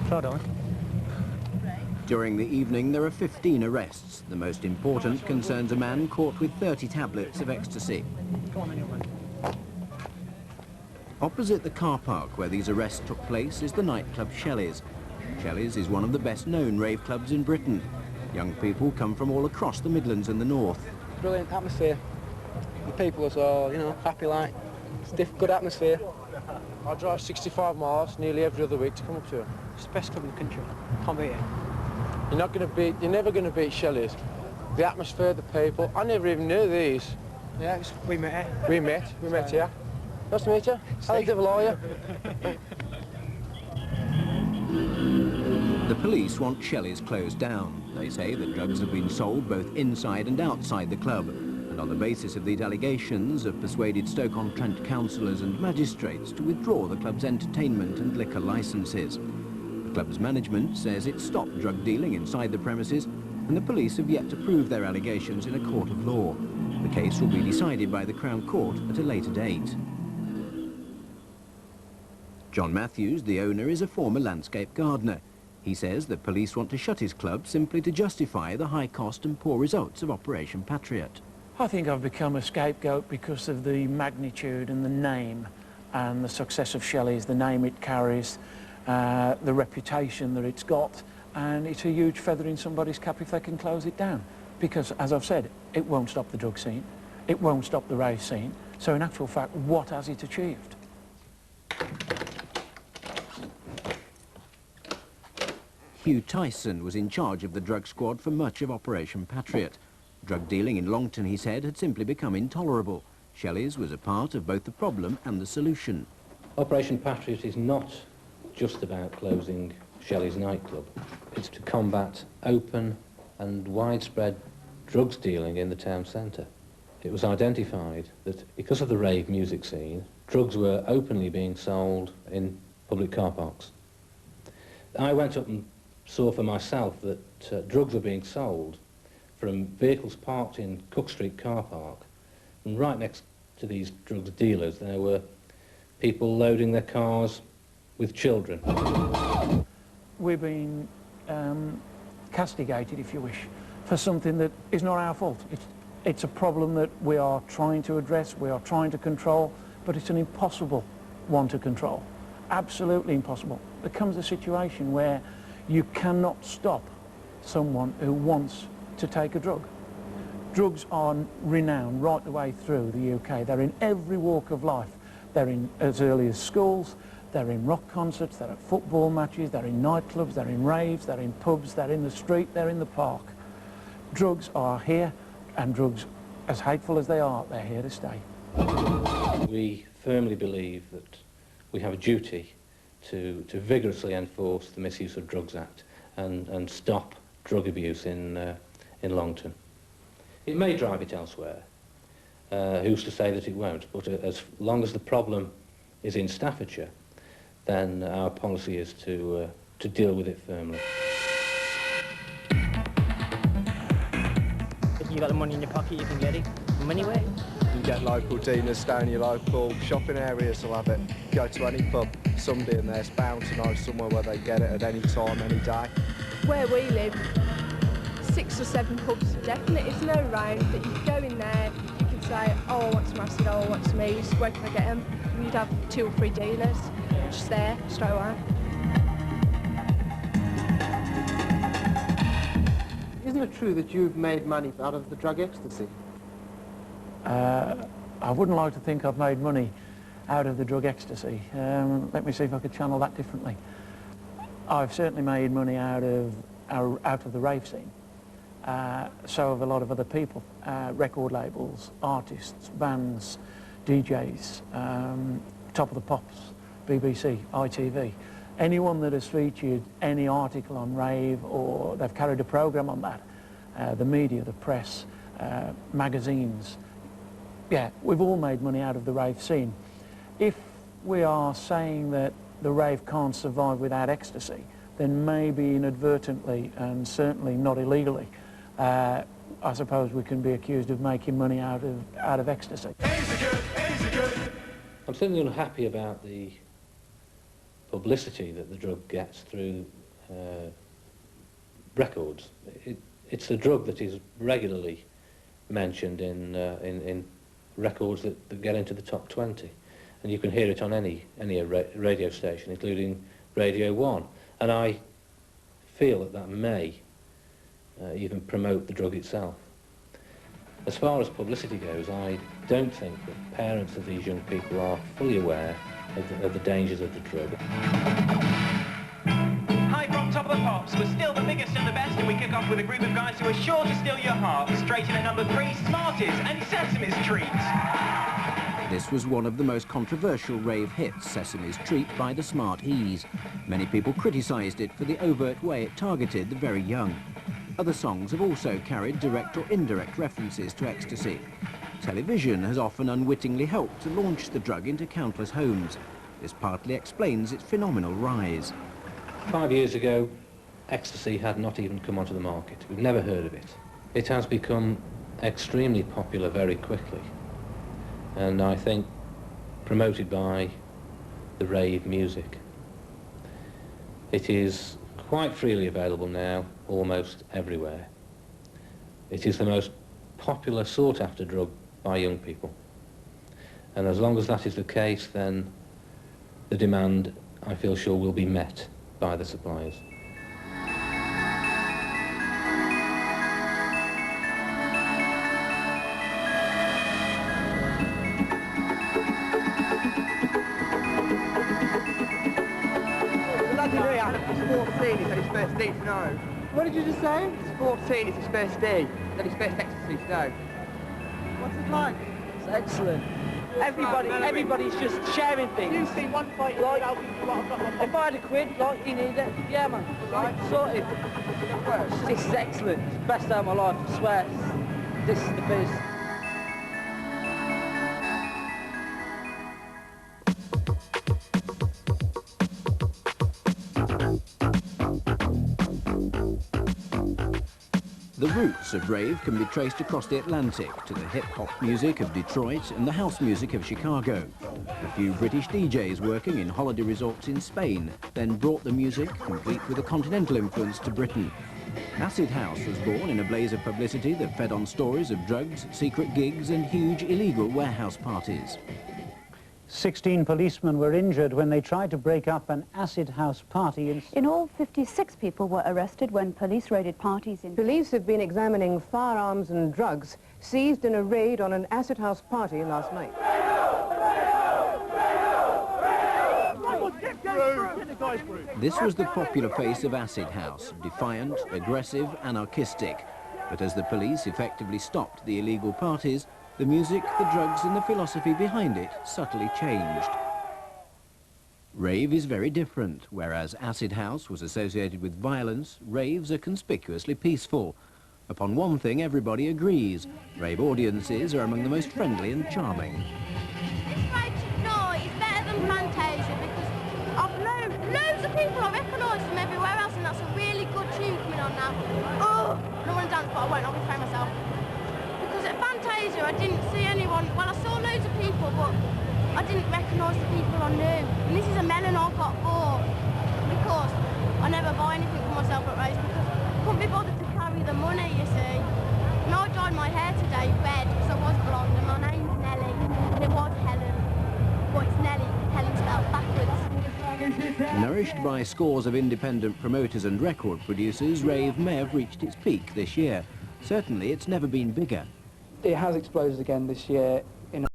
Try on. During the evening, there are 15 arrests. The most important concerns a man caught with 30 tablets of ecstasy. Come on, then, young man. Opposite the car park where these arrests took place is the nightclub Shelleys. Shelleys is one of the best-known rave clubs in Britain. Young people come from all across the Midlands and the North. Brilliant atmosphere. The people as well, you know, happy like. It's good atmosphere. I drive 65 miles nearly every other week to come up here. It's the best club in the country. Can't beat it. You're never going to beat Shelleys. The atmosphere, the people. I never even knew these. Yeah, we met here. We met here. Nice to meet you. How the devil are you? The police want Shelleys closed down. They say that drugs have been sold both inside and outside the club. And on the basis of these allegations, have persuaded Stoke-on-Trent councillors and magistrates to withdraw the club's entertainment and liquor licences. The club's management says it stopped drug dealing inside the premises, and the police have yet to prove their allegations in a court of law. The case will be decided by the Crown Court at a later date. John Matthews, the owner, is a former landscape gardener. He says the police want to shut his club simply to justify the high cost and poor results of Operation Patriot. I think I've become a scapegoat because of the magnitude and the name and the success of Shelleys, the name it carries, the reputation that it's got, and it's a huge feather in somebody's cap if they can close it down. Because, as I've said, it won't stop the drug scene, it won't stop the rave scene, so in actual fact, what has it achieved? Hugh Tyson was in charge of the drug squad for much of Operation Patriot. Drug dealing in Longton, he said, had simply become intolerable. Shelleys was a part of both the problem and the solution. Operation Patriot is not just about closing Shelleys nightclub. It's to combat open and widespread drugs dealing in the town centre. It was identified that because of the rave music scene, drugs were openly being sold in public car parks. I went up and saw for myself that drugs were being sold from vehicles parked in Cook Street car park, and right next to these drugs dealers there were people loading their cars with children. We've been castigated, if you wish, for something that is not our fault. It's a problem that we are trying to address, we are trying to control, but it's an impossible one to control. Absolutely impossible. There comes a situation where you cannot stop someone who wants to take a drug. Drugs are renowned right the way through the UK. They're in every walk of life. They're in as early as schools, they're in rock concerts, they're at football matches, they're in nightclubs, they're in raves, they're in pubs, they're in the street, they're in the park. Drugs are here, and drugs, as hateful as they are, they're here to stay. We firmly believe that we have a duty to vigorously enforce the Misuse of Drugs Act and stop drug abuse in Longton. It may drive it elsewhere. Who's to say that it won't? But as long as the problem is in Staffordshire, then our policy is to deal with it firmly. If you've got the money in your pocket, you can get it from anywhere. You get local dealers down your local shopping areas will have it. Go to any pub, somebody in there's bound to know somewhere where they get it at any time, any day. Where we live, 6 or 7 pubs definitely. It's no round that you could go in there, you could say, oh, I want some acid, oh, I want some ease, where can I get them? And you'd have 2 or 3 dealers just there, straight away. Isn't it true that you've made money out of the drug ecstasy? I wouldn't like to think I've made money out of the drug ecstasy. Let me see if I could channel that differently. I've certainly made money out of the rave scene. So have a lot of other people, record labels, artists, bands, DJs, Top of the Pops, BBC, ITV. Anyone that has featured any article on rave, or they've carried a programme on that, the media, the press, magazines. Yeah, we've all made money out of the rave scene. If we are saying that the rave can't survive without ecstasy, then maybe inadvertently, and certainly not illegally, I suppose we can be accused of making money out of ecstasy. I'm certainly unhappy about the publicity that the drug gets through records. It's a drug that is regularly mentioned in records that get into the top 20, and you can hear it on any radio station, including Radio 1. And I feel that may even promote the drug itself. As far as publicity goes, I don't think that parents of these young people are fully aware of the dangers of the drug. Hi from Top of Pops. We're still the biggest and the best, and we kick off with a group of guys who are sure to steal your heart. Straight in at number 3, Smarties and Sesame's Treat. This was one of the most controversial rave hits, Sesame's Treat by the Smart E's. Many people criticised it for the overt way it targeted the very young. Other songs have also carried direct or indirect references to ecstasy. Television has often unwittingly helped to launch the drug into countless homes. This partly explains its phenomenal rise. 5 years ago, ecstasy had not even come onto the market. We've never heard of it. It has become extremely popular very quickly, and I think promoted by the rave music. It is quite freely available now, almost everywhere. It is the most popular, sought-after drug by young people. And as long as that is the case, then the demand, I feel sure, will be met by the suppliers. What did you just say? It's 14, it's his first day. Then his first ecstasy to know. What's it like? It's excellent. Everybody's just sharing things. You see one fight, like, if I had a quid, like, you need it, yeah man, right, sorted. This is excellent. It's the best day of my life, I swear. This is the best. The roots of rave can be traced across the Atlantic to the hip-hop music of Detroit and the house music of Chicago. A few British DJs working in holiday resorts in Spain then brought the music, complete with a continental influence, to Britain. Acid House was born in a blaze of publicity that fed on stories of drugs, secret gigs and huge illegal warehouse parties. 16 policemen were injured when they tried to break up an acid house party in all, 56 people were arrested when police raided parties in... Police have been examining firearms and drugs seized in a raid on an acid house party last night. This was the popular face of Acid House, defiant, aggressive, anarchistic. But as the police effectively stopped the illegal parties, the music, the drugs and the philosophy behind it subtly changed. Rave is very different. Whereas Acid House was associated with violence, raves are conspicuously peaceful. Upon one thing everybody agrees: rave audiences are among the most friendly and charming. This rave tonight is better than Fantasia because I've known loads of people. I recognise from everywhere else, and that's a really good tune coming on now. Oh, I don't want to dance, but I won't. I'll refrain myself. At Fantasia, I didn't see anyone. Well, I saw loads of people, but I didn't recognise the people I knew. And this is a melon I got bought because I never buy anything for myself at raves because I couldn't be bothered to carry the money, you see. And I dyed my hair today red because I was blonde, and my name's Nelly, and it was Helen. Well, it's Nelly, Helen spelled backwards. Nourished by scores of independent promoters and record producers, rave may have reached its peak this year. Certainly, it's never been bigger. It has exploded again this year.